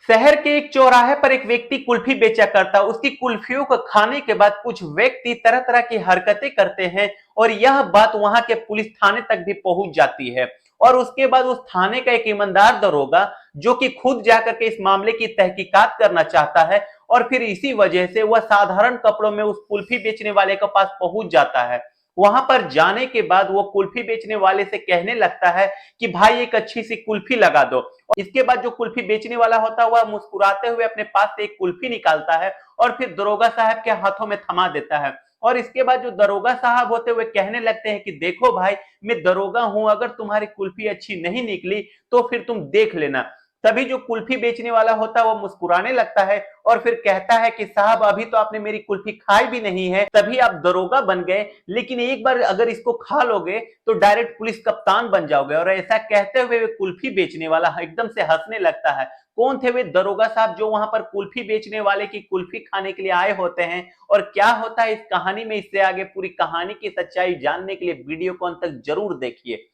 शहर के एक चौराहे पर एक व्यक्ति कुल्फी बेचा करता। उसकी कुल्फियों को खाने के बाद कुछ व्यक्ति तरह तरह की हरकतें करते हैं और यह बात वहां के पुलिस थाने तक भी पहुंच जाती है। और उसके बाद उस थाने का एक ईमानदार दरोगा जो कि खुद जाकर के इस मामले की तहकीकात करना चाहता है और फिर इसी वजह से वह साधारण कपड़ों में उस कुल्फी बेचने वाले के पास पहुंच जाता है। वहां पर जाने के बाद वो कुल्फी बेचने वाले से कहने लगता है कि भाई एक अच्छी सी कुल्फी लगा दो। इसके बाद जो कुल्फी बेचने वाला होता है वह मुस्कुराते हुए अपने पास से एक कुल्फी निकालता है और फिर दरोगा साहब के हाथों में थमा देता है। और इसके बाद जो दरोगा साहब होते हुए कहने लगते हैं कि देखो भाई, मैं दरोगा हूं, अगर तुम्हारी कुल्फी अच्छी नहीं निकली तो फिर तुम देख लेना। तभी जो कुल्फी बेचने वाला होता है वो मुस्कुराने लगता है और फिर कहता है कि साहब अभी तो आपने मेरी कुल्फी खाई भी नहीं है, तभी आप दरोगा बन गए, लेकिन एक बार अगर इसको खा लोगे तो डायरेक्ट पुलिस कप्तान बन जाओगे। और ऐसा कहते हुए वे कुल्फी बेचने वाला एकदम से हंसने लगता है। कौन थे वे दरोगा साहब जो वहां पर कुल्फी बेचने वाले की कुल्फी खाने के लिए आए होते हैं और क्या होता है इस कहानी में, इससे आगे पूरी कहानी की सच्चाई जानने के लिए वीडियो को अंत तक जरूर देखिए।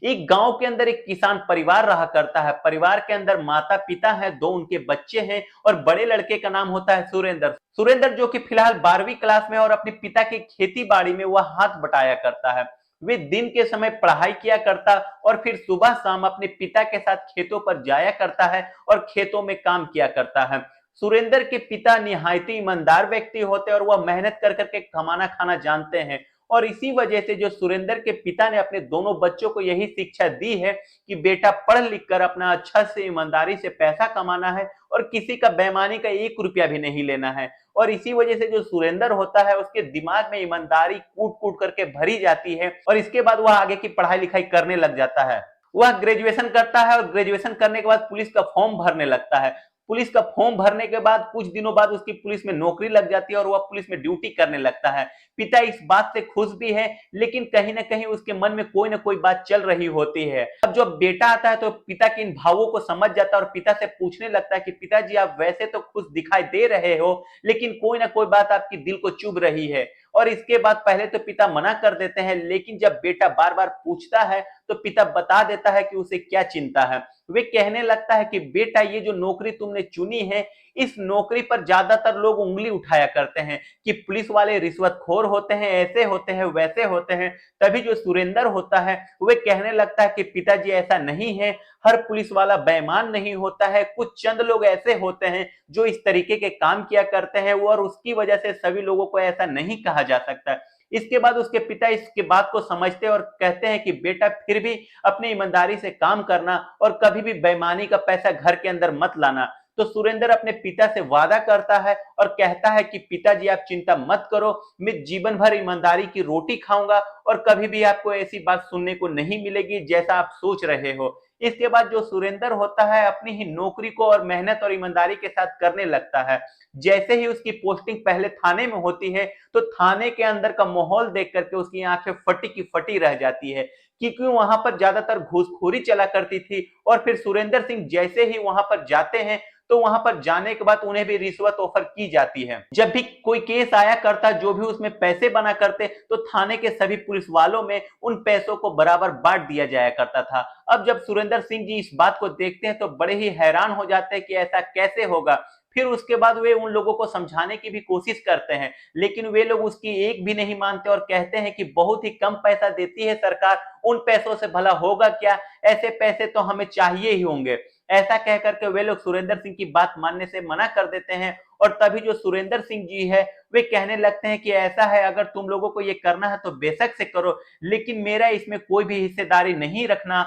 एक गांव के अंदर एक किसान परिवार रहा करता है। परिवार के अंदर माता पिता है, दो उनके बच्चे हैं और बड़े लड़के का नाम होता है सुरेंद्र। सुरेंद्र जो कि फिलहाल 12वीं क्लास में और अपने पिता की खेती बाड़ी में वह हाथ बटाया करता है। वे दिन के समय पढ़ाई किया करता और फिर सुबह शाम अपने पिता के साथ खेतों पर जाया करता है और खेतों में काम किया करता है। सुरेंद्र के पिता निहायत ईमानदार व्यक्ति होते हैं और वह मेहनत कर करके कमाना खाना जानते हैं। और इसी वजह से जो सुरेंद्र के पिता ने अपने दोनों बच्चों को यही शिक्षा दी है कि बेटा पढ़ लिख कर अपना अच्छा से ईमानदारी से पैसा कमाना है और किसी का बेईमानी का 1 रुपया भी नहीं लेना है। और इसी वजह से जो सुरेंद्र होता है उसके दिमाग में ईमानदारी कूट कूट करके भरी जाती है और इसके बाद वह आगे की पढ़ाई लिखाई करने लग जाता है। वह ग्रेजुएशन करता है और ग्रेजुएशन करने के बाद पुलिस का फॉर्म भरने लगता है। पुलिस का फॉर्म भरने के बाद कुछ दिनों बाद उसकी पुलिस में नौकरी लग जाती है और वह पुलिस में ड्यूटी करने लगता है। पिता इस बात से खुश भी है, लेकिन कहीं ना कहीं उसके मन में कोई ना कोई बात चल रही होती है। अब जब बेटा आता है तो पिता के इन भावों को समझ जाता है और पिता से पूछने लगता है कि पिताजी आप वैसे तो खुश दिखाई दे रहे हो, लेकिन कोई ना कोई बात आपकी दिल को चुभ रही है। और इसके बाद पहले तो पिता मना कर देते हैं, लेकिन जब बेटा बार बार पूछता है तो पिता बता देता है कि उसे क्या चिंता है। वे कहने लगता है कि बेटा ये जो नौकरी तुमने चुनी है, इस नौकरी पर ज्यादातर लोग उंगली उठाया करते हैं कि पुलिस वाले रिश्वतखोर होते हैं, ऐसे होते हैं, वैसे होते हैं। तभी जो सुरेंद्र होता है वे कहने लगता है कि पिताजी ऐसा नहीं है, हर पुलिस वाला बेईमान नहीं होता है, कुछ चंद लोग ऐसे होते हैं जो इस तरीके के काम किया करते हैं और उसकी वजह से सभी लोगों को ऐसा नहीं कहा जा सकता। इसके बाद उसके पिता इसके बात को समझते हैं और कहते हैं कि बेटा फिर भी अपनी ईमानदारी से काम करना और कभी भी बेईमानी का पैसा घर के अंदर मत लाना। तो सुरेंद्र अपने पिता से वादा करता है और कहता है कि पिताजी आप चिंता मत करो, मैं जीवन भर ईमानदारी की रोटी खाऊंगा और कभी भी आपको ऐसी बात सुनने को नहीं मिलेगी जैसा आप सोच रहे हो। इसके बाद जो सुरेंद्र होता है अपनी ही नौकरी को और मेहनत और ईमानदारी के साथ करने लगता है। जैसे ही उसकी पोस्टिंग पहले थाने में होती है तो थाने के अंदर का माहौल देख करके उसकी आंखें फटी की फटी रह जाती है, क्योंकि वहां पर ज्यादातर घूसखोरी चला करती थी। और फिर सुरेंद्र सिंह जैसे ही वहां पर जाते हैं तो वहां पर जाने के बाद उन्हें भी रिश्वत ऑफर की जाती है। जब भी कोई केस आया करता, जो भी उसमें पैसे बना करते, तो थाने के सभी पुलिस वालों में उन पैसों को बराबर बांट दिया जाया करता था। अब जब सुरेंद्र सिंह जी इस बात को देखते हैं तो बड़े ही हैरान हो जाते हैं कि ऐसा कैसे होगा। फिर उसके बाद वे उन लोगों को समझाने की भी कोशिश करते हैं, लेकिन वे लोग उसकी एक भी नहीं मानते और कहते हैं कि बहुत ही कम पैसा देती है सरकार, उन पैसों से भला होगा क्या, ऐसे पैसे तो हमें चाहिए ही होंगे। ऐसा कह करके वे लोग सुरेंद्र सिंह की बात मानने से मना कर देते हैं। और तभी जो सुरेंद्र सिंह जी है वे कहने लगते हैं कि ऐसा है, अगर तुम लोगों को ये करना है तो बेशक से करो, लेकिन मेरा इसमें कोई भी हिस्सेदारी नहीं रखना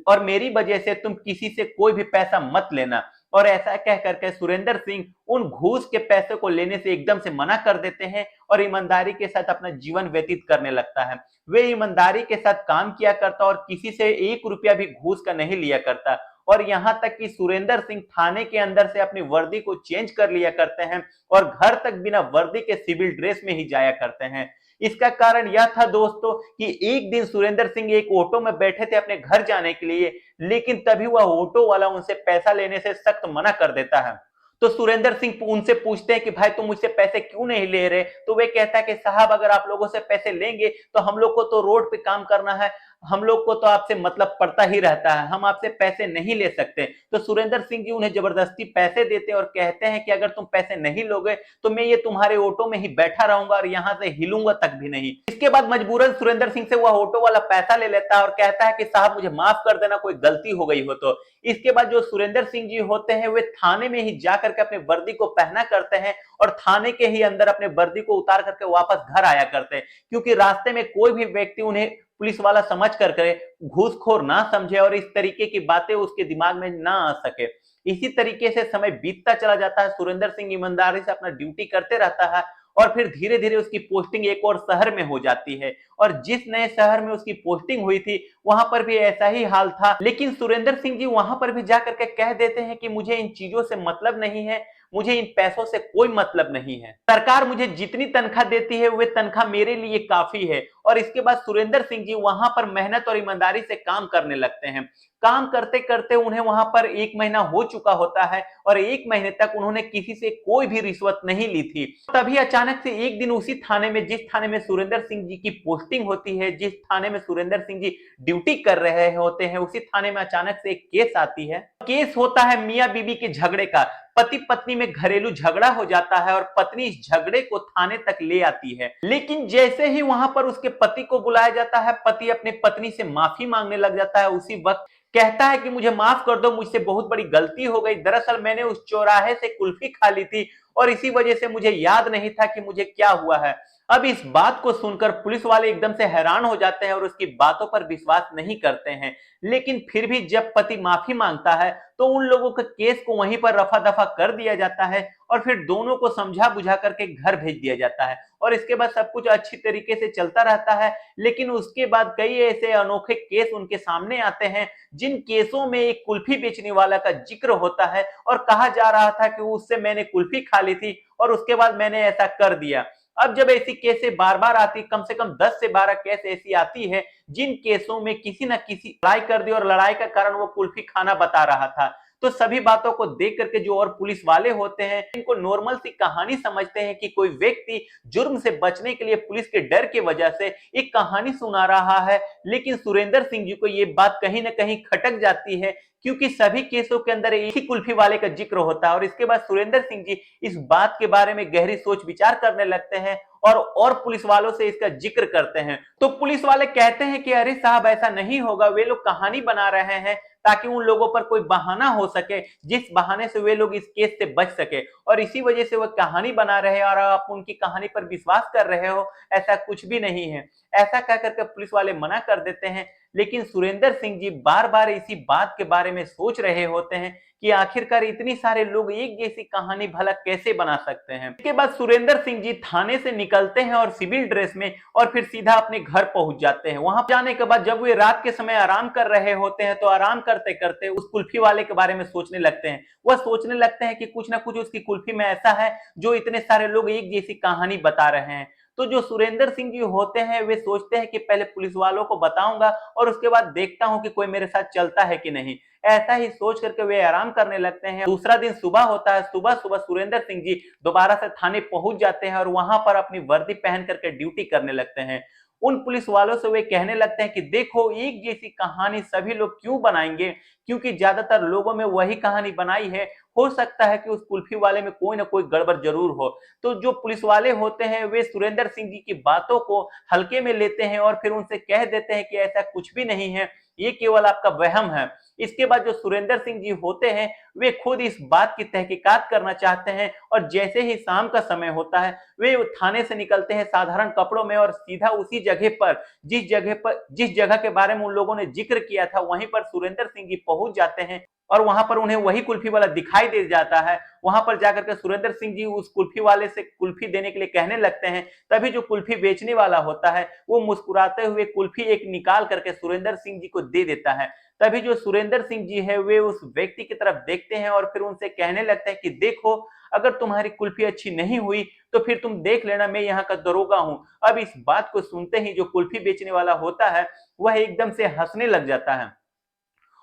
और मेरी वजह से तुम किसी से कोई भी पैसा मत लेना। और ऐसा कह करके सुरेंद्र सिंह उन घूस के पैसे को लेने से एकदम से मना कर देते हैं और ईमानदारी के साथ अपना जीवन व्यतीत करने लगता है। वे ईमानदारी के साथ काम किया करता और किसी से 1 रुपया भी घूस का नहीं लिया करता। और यहां तक कि सुरेंद्र सिंह थाने के अंदर से अपनी वर्दी को चेंज कर लिया करते हैं और घर तक बिना वर्दी के सिविल ड्रेस में ही जाया करते हैं। इसका कारण यह था दोस्तों कि एक दिन सुरेंद्र सिंह एक ऑटो में बैठे थे अपने घर जाने के लिए, लेकिन तभी वह ऑटो वाला उनसे पैसा लेने से सख्त मना कर देता है। तो सुरेंद्र सिंह उनसे पूछते हैं कि भाई तुम मुझसे पैसे क्यों नहीं ले रहे? तो वे कहता है कि साहब अगर आप लोगों से पैसे लेंगे तो हम लोग को तो रोड पे काम करना है, हम लोग को तो आपसे मतलब पड़ता ही रहता है, हम आपसे पैसे नहीं ले सकते। तो सुरेंद्र सिंह जी उन्हें जबरदस्ती पैसे देते हैं और कहते हैं कि अगर तुम पैसे नहीं लोगे तो मैं ये तुम्हारे ऑटो में ही बैठा रहूंगा और यहां से हिलूंगा तक भी नहीं। इसके बाद मजबूरन सुरेंद्र सिंह से वह ऑटो वाला पैसा ले लेता है और कहता है कि साहब मुझे माफ कर देना, कोई गलती हो गई हो तो। इसके बाद जो सुरेंद्र सिंह जी होते हैं वे थाने में ही जाकर के अपने वर्दी को पहना करते हैं और थाने के ही अंदर अपने वर्दी को उतार करके वापस घर आया करते हैं, क्योंकि रास्ते में कोई भी व्यक्ति उन्हें पुलिस वाला समझ करके घूसखोर ना समझे और इस तरीके की बातें उसके दिमाग में ना आ सके। इसी तरीके से समय बीतता चला जाता है, सुरेंद्र सिंह ईमानदारी से अपना ड्यूटी करते रहता है और फिर धीरे धीरे उसकी पोस्टिंग एक और शहर में हो जाती है। और जिस नए शहर में उसकी पोस्टिंग हुई थी वहां पर भी ऐसा ही हाल था, लेकिन सुरेंद्र सिंह जी वहां पर भी जाकर के कह देते हैं कि मुझे इन चीजों से मतलब नहीं है, मुझे इन पैसों से कोई मतलब नहीं है, सरकार मुझे जितनी तनख्वाह देती है वह तनख्वाह मेरे लिए काफी है। और इसके बाद सुरेंद्र सिंह जी वहां पर मेहनत और ईमानदारी से काम करने लगते हैं। काम करते करते उन्हें वहां पर 1 महीना हो चुका होता है और 1 महीने तक उन्होंने किसी से कोई भी रिश्वत नहीं ली थी। तभी अचानक से एक दिन उसी थाने में, जिस थाने में सुरेंद्र सिंह जी की पोस्टिंग होती है, जिस थाने में सुरेंद्र सिंह जी ड्यूटी कर रहे होते हैं, उसी थाने में अचानक से एक केस आती है। केस होता है मियां बीबी के झगड़े का। पति पत्नी में घरेलू झगड़ा हो जाता है और पत्नी इस झगड़े को थाने तक ले आती है, लेकिन जैसे ही वहां पर उसके पति को बुलाया जाता है, पति अपने पत्नी से माफी मांगने लग जाता है। उसी वक्त कहता है कि मुझे माफ कर दो, मुझसे बहुत बड़ी गलती हो गई, दरअसल मैंने उस चौराहे से कुल्फी खा ली थी और इसी वजह से मुझे याद नहीं था कि मुझे क्या हुआ है। अब इस बात को सुनकर पुलिस वाले एकदम से हैरान हो जाते हैं और उसकी बातों पर विश्वास नहीं करते हैं, लेकिन फिर भी जब पति माफी मांगता है तो उन लोगों के केस को वहीं पर रफा दफा कर दिया जाता है और फिर दोनों को समझा बुझा करके घर भेज दिया जाता है और इसके बाद सब कुछ अच्छी तरीके से चलता रहता है। लेकिन उसके बाद कई ऐसे अनोखे केस उनके सामने आते हैं जिन केसों में एक कुल्फी बेचने वाला का जिक्र होता है और कहा जा रहा था कि उससे मैंने कुल्फी खा ली थी और उसके बाद मैंने ऐसा कर दिया। अब जब ऐसी केसें बार बार आती, कम से कम 10 से 12 केस ऐसी आती है जिन केसों में किसी न किसी लड़ाई कर दी और लड़ाई का कारण वो कुल्फी खाना बता रहा था, तो सभी बातों को देख करके जो और पुलिस वाले होते हैं इनको नॉर्मल सी कहानी समझते हैं कि कोई व्यक्ति जुर्म से बचने के लिए पुलिस के डर की वजह से एक कहानी सुना रहा है। लेकिन सुरेंद्र सिंह जी को ये बात कहीं ना कहीं खटक जाती है, क्योंकि सभी केसों के अंदर एक ही कुल्फी वाले का जिक्र होता है और इसके बाद सुरेंद्र सिंह जी इस बात के बारे में गहरी सोच विचार करने लगते हैं और पुलिस वालों से इसका जिक्र करते हैं। तो पुलिस वाले कहते हैं कि अरे साहब ऐसा नहीं होगा, वे लोग कहानी बना रहे हैं ताकि उन लोगों पर कोई बहाना हो सके जिस बहाने से वे लोग इस केस से बच सके, और इसी वजह से वो कहानी बना रहे हैं और आप उनकी कहानी पर विश्वास कर रहे हो, ऐसा कुछ भी नहीं है। ऐसा कह करके पुलिस वाले मना कर देते हैं। लेकिन सुरेंद्र सिंह जी बार बार इसी बात के बारे में सोच रहे होते हैं कि आखिरकार इतनी सारे लोग एक जैसी कहानी भला कैसे बना सकते हैं। इसके बाद सुरेंद्र सिंह जी थाने से निकलते हैं और सिविल ड्रेस में और फिर सीधा अपने घर पहुंच जाते हैं। वहां जाने के बाद जब वे रात के समय आराम कर रहे होते हैं तो आराम करते करते उस कुल्फी वाले के बारे में सोचने लगते हैं। वह सोचने लगते हैं कि कुछ ना कुछ उसकी कुल्फी में ऐसा है जो इतने सारे लोग एक जैसी कहानी बता रहे हैं। तो जो सुरेंद्र सिंह जी होते हैं वे सोचते हैं कि पहले पुलिस वालों को बताऊंगा और उसके बाद देखता हूं कि कोई मेरे साथ चलता है कि नहीं। ऐसा ही सोच करके वे आराम करने लगते हैं। दूसरा दिन सुबह होता है। सुबह सुबह सुरेंद्र सिंह जी दोबारा से थाने पहुंच जाते हैं और वहां पर अपनी वर्दी पहन करके ड्यूटी करने लगते हैं। उन पुलिस वालों से वे कहने लगते हैं कि देखो एक जैसी कहानी सभी लोग क्यों बनाएंगे, क्योंकि ज्यादातर लोगों में वही कहानी बनाई है, हो सकता है कि उस कुल्फी वाले में कोई ना कोई गड़बड़ जरूर हो। तो जो पुलिस वाले होते हैं वे सुरेंद्र सिंह जी की बातों को हल्के में लेते हैं और फिर उनसे कह देते हैं कि ऐसा कुछ भी नहीं है, ये केवल आपका वहम है। इसके बाद जो सुरेंद्र सिंह जी होते हैं वे खुद इस बात की तहकीकात करना चाहते हैं और जैसे ही शाम का समय होता है वे थाने से निकलते हैं साधारण कपड़ों में और सीधा उसी जगह पर जिस जगह के बारे में उन लोगों ने जिक्र किया था वहीं पर सुरेंद्र सिंह जी पहुंच जाते हैं और वहां पर उन्हें वही कुल्फी वाला दिखाई दे जाता है। वहां पर जाकर के सुरेंद्र सिंह जी उस कुल्फी वाले से कुल्फी देने के लिए कहने लगते हैं। तभी जो कुल्फी बेचने वाला होता है वो मुस्कुराते हुए कुल्फी एक निकाल करके सुरेंद्र सिंह जी को दे देता है। तभी जो सुरेंद्र सिंह जी है वे उस व्यक्ति की तरफ देखते हैं और फिर उनसे कहने लगते हैं कि देखो अगर तुम्हारी कुल्फी अच्छी नहीं हुई तो फिर तुम देख लेना, मैं यहाँ का दरोगा हूं। अब इस बात को सुनते ही जो कुल्फी बेचने वाला होता है वह एकदम से हंसने लग जाता है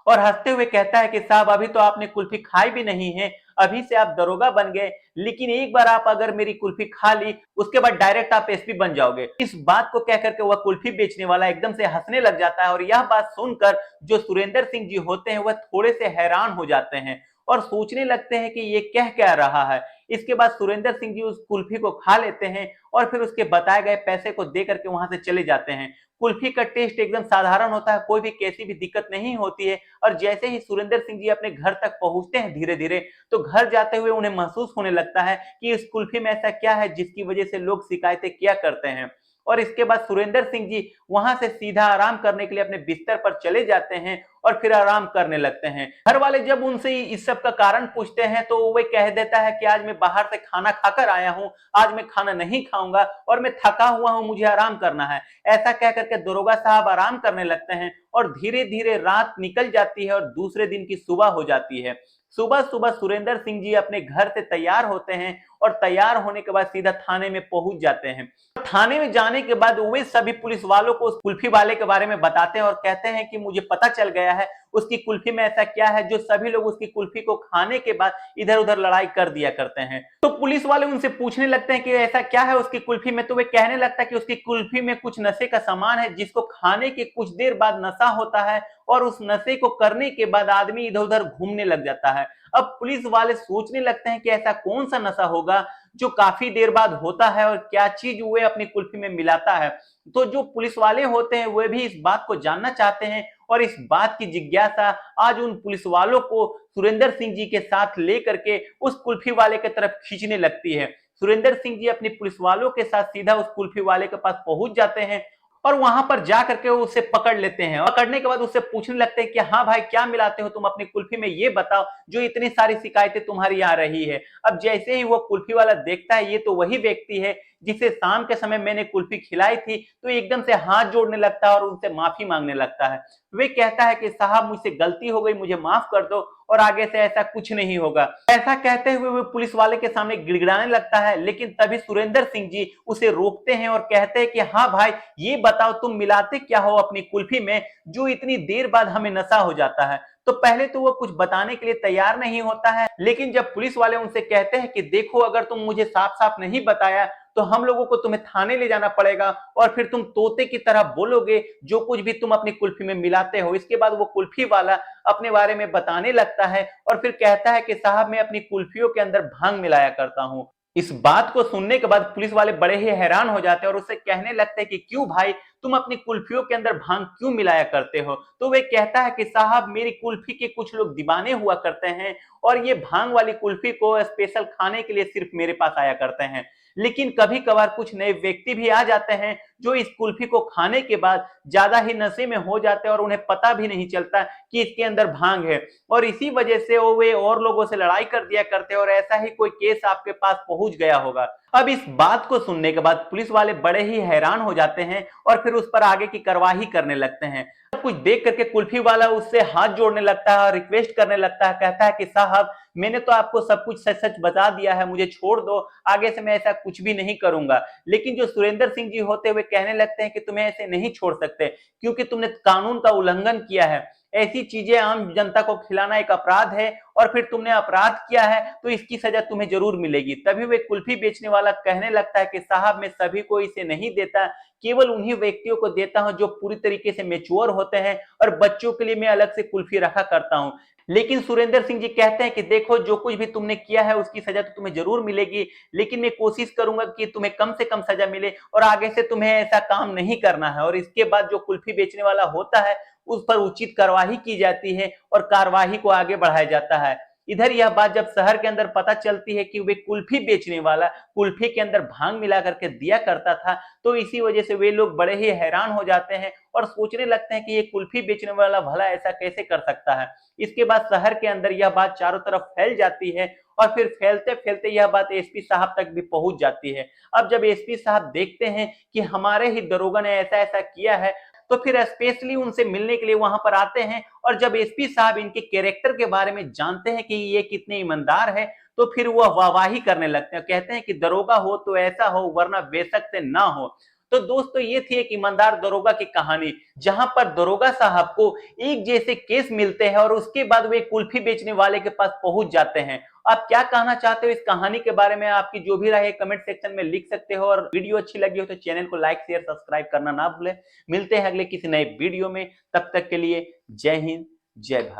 और हंसते हुए कहता है कि साहब अभी तो आपने कुल्फी खाई भी नहीं है, अभी से आप दरोगा बन गए, लेकिन एक बार आप अगर मेरी कुल्फी खा ली उसके बाद डायरेक्ट आप एसपी बन जाओगे। इस बात को कह करके वह कुल्फी बेचने वाला एकदम से हंसने लग जाता है और यह बात सुनकर जो सुरेंद्र सिंह जी होते हैं वह थोड़े से हैरान हो जाते हैं और सोचने लगते हैं कि ये कह क्या रहा है। इसके बाद सुरेंद्र सिंह जी उस कुल्फी को खा लेते हैं और फिर उसके बताए गए पैसे को दे करके वहां से चले जाते हैं। कुल्फी का टेस्ट एकदम साधारण होता है, कोई भी कैसी भी दिक्कत नहीं होती है और जैसे ही सुरेंद्र सिंह जी अपने घर तक पहुंचते हैं धीरे धीरे, तो घर जाते हुए उन्हें महसूस होने लगता है कि इस कुल्फी में ऐसा क्या है जिसकी वजह से लोग शिकायतें किया करते हैं। और इसके बाद सुरेंद्र सिंह जी वहां से सीधा आराम करने के लिए अपने बिस्तर पर चले जाते हैं और फिर आराम करने लगते हैं। घर वाले जब उनसे इस सब का कारण पूछते हैं तो वो कह देता है कि आज मैं बाहर से खाना खाकर आया हूं, आज मैं खाना नहीं खाऊंगा और मैं थका हुआ हूं, मुझे आराम करना है। ऐसा कह करके दरोगा साहब आराम करने लगते हैं और धीरे धीरे रात निकल जाती है और दूसरे दिन की सुबह हो जाती है। सुबह सुबह सुरेंद्र सिंह जी अपने घर से तैयार होते हैं और तैयार होने के बाद सीधा थाने में पहुंच जाते हैं। थाने में जाने के बाद वे सभी पुलिस वालों को उस कुल्फी वाले के बारे में बताते हैं और कहते हैं कि मुझे पता चल गया है उसकी कुल्फी में ऐसा क्या है जो सभी लोग उसकी कुल्फी को खाने के बाद इधर उधर लड़ाई कर दिया करते हैं। तो पुलिस वाले उनसे पूछने लगते हैं कि ऐसा क्या है उसकी कुल्फी में, तो वे कहने लगता है कि उसकी कुल्फी में कुछ नशे का सामान है जिसको खाने के कुछ देर बाद नशा होता है और उस नशे को करने के बाद आदमी इधर उधर घूमने लग जाता है। अब पुलिस वाले सोचने लगते हैं कि ऐसा कौन सा नशा होगा जो काफी देर बाद होता है और क्या चीज वे अपनी कुल्फी में मिलाता है। तो जो पुलिस वाले होते हैं वे भी इस बात को जानना चाहते हैं और इस बात की जिज्ञासा आज उन पुलिस वालों को सुरेंद्र सिंह जी के साथ लेकर के उस कुल्फी वाले की तरफ खींचने लगती है। सुरेंद्र सिंह जी अपने पुलिस वालों के साथ सीधा उस कुल्फी वाले के पास पहुंच जाते हैं और वहां पर जा करके वो उसे पकड़ लेते हैं और पकड़ने के बाद उससे पूछने लगते हैं कि हाँ भाई क्या मिलाते हो तुम अपनी कुल्फी में, ये बताओ जो इतनी सारी शिकायतें तुम्हारी आ रही है। अब जैसे ही वो कुल्फी वाला देखता है ये तो वही व्यक्ति है जिसे शाम के समय मैंने कुल्फी खिलाई थी, तो एकदम से हाथ जोड़ने लगता है और उनसे माफी मांगने लगता है। वे कहता है कि साहब मुझसे गलती हो गई, मुझे माफ कर दो और आगे से ऐसा कुछ नहीं होगा। ऐसा कहते हुए वो पुलिस वाले के सामने गिड़गिड़ाने लगता है, लेकिन तभी सुरेंद्र सिंह जी उसे रोकते हैं और कहते हैं कि हाँ भाई ये बताओ तुम मिलाते क्या हो अपनी कुल्फी में जो इतनी देर बाद हमें नशा हो जाता है। तो पहले तो वो कुछ बताने के लिए तैयार नहीं होता है, लेकिन जब पुलिस वाले उनसे कहते हैं कि देखो अगर तुम मुझे साफ साफ नहीं बताया तो हम लोगों को तुम्हें थाने ले जाना पड़ेगा और फिर तुम तोते की तरह बोलोगे जो कुछ भी तुम अपनी कुल्फी में मिलाते हो। इसके बाद वो कुल्फी वाला अपने बारे में बताने लगता है और फिर कहता है कि साहब मैं अपनी कुल्फियों के अंदर भांग मिलाया करता हूं। इस बात को सुनने के बाद पुलिस वाले बड़े ही हैरान हो जाते हैं और उससे कहने लगते हैं कि क्यों भाई तुम अपनी कुल्फियों के अंदर भांग क्यों मिलाया करते हो। तो वे कहता है कि साहब मेरी कुल्फी के कुछ लोग दीवाने हुआ करते हैं और ये भांग वाली कुल्फी को स्पेशल खाने के लिए सिर्फ मेरे पास आया करते हैं, लेकिन कभी कभार कुछ नए व्यक्ति भी आ जाते हैं जो इस कुल्फी को खाने के बाद ज्यादा ही नशे में हो जाते हैं और उन्हें पता भी नहीं चलता कि इसके अंदर भांग है और इसी वजह से वो वे और लोगों से लड़ाई कर दिया करते हैं और ऐसा ही कोई केस आपके पास पहुंच गया होगा। अब इस बात को सुनने के बाद पुलिस वाले बड़े ही हैरान हो जाते हैं और फिर उस पर आगे की कार्रवाई करने लगते हैं। सब कुछ देख करके कुल्फी वाला उससे हाथ जोड़ने लगता है और रिक्वेस्ट करने लगता है, कहता है कि साहब मैंने तो आपको सब कुछ सच सच बता दिया है, मुझे छोड़ दो, आगे से मैं ऐसा कुछ भी नहीं करूंगा। लेकिन जो सुरेंद्र सिंह जी होते हुए कहने लगते हैं कि तुम्हें ऐसे नहीं छोड़ सकते क्योंकि तुमने कानून का उल्लंघन किया है, ऐसी चीजें आम जनता को खिलाना एक अपराध है और फिर तुमने अपराध किया है तो इसकी सजा तुम्हें जरूर मिलेगी। तभी वे कुल्फी बेचने वाला कहने लगता है कि साहब मैं सभी को इसे नहीं देता, केवल उन्हीं व्यक्तियों को देता हूं जो पूरी तरीके से मेच्योर होते हैं और बच्चों के लिए मैं अलग से कुल्फी रखा करता हूं। लेकिन सुरेंद्र सिंह जी कहते हैं कि देखो जो कुछ भी तुमने किया है उसकी सजा तो तुम्हें जरूर मिलेगी, लेकिन मैं कोशिश करूंगा कि तुम्हें कम से कम सजा मिले और आगे से तुम्हें ऐसा काम नहीं करना है। और इसके बाद जो कुल्फी बेचने वाला होता है उस पर उचित कार्रवाई की जाती है और कार्रवाई को आगे बढ़ाया जाता है। इधर यह बात जब शहर के अंदर पता चलती है कि वे कुल्फी बेचने वाला कुल्फी के अंदर भांग मिला करके दिया करता था, तो इसी वजह से वे लोग बड़े ही हैरान हो जाते हैं और सोचने लगते हैं कि ये कुल्फी बेचने वाला भला ऐसा कैसे कर सकता है। इसके बाद शहर के अंदर यह बात चारों तरफ फैल जाती है और फिर फैलते फैलते यह बात एसपी साहब तक भी पहुंच जाती है। अब जब एसपी साहब देखते हैं कि हमारे ही दरोगा ने ऐसा ऐसा किया है तो फिर स्पेशली उनसे मिलने के लिए वहां पर आते हैं और जब एसपी साहब इनके कैरेक्टर के बारे में जानते हैं कि ये कितने ईमानदार है तो फिर वह वाहवाही करने लगते हैं, कहते हैं कि दरोगा हो तो ऐसा हो वरना बेशक से ना हो। तो दोस्तों ये थी एक ईमानदार दरोगा की कहानी, जहां पर दरोगा साहब को एक जैसे केस मिलते हैं और उसके बाद वे कुल्फी बेचने वाले के पास पहुंच जाते हैं। आप क्या कहना चाहते हो इस कहानी के बारे में? आपकी जो भी राय है कमेंट सेक्शन में लिख सकते हो, और वीडियो अच्छी लगी हो तो चैनल को लाइक शेयर सब्सक्राइब करना ना भूलें। मिलते हैं अगले किसी नए वीडियो में, तब तक के लिए जय हिंद जय भारत।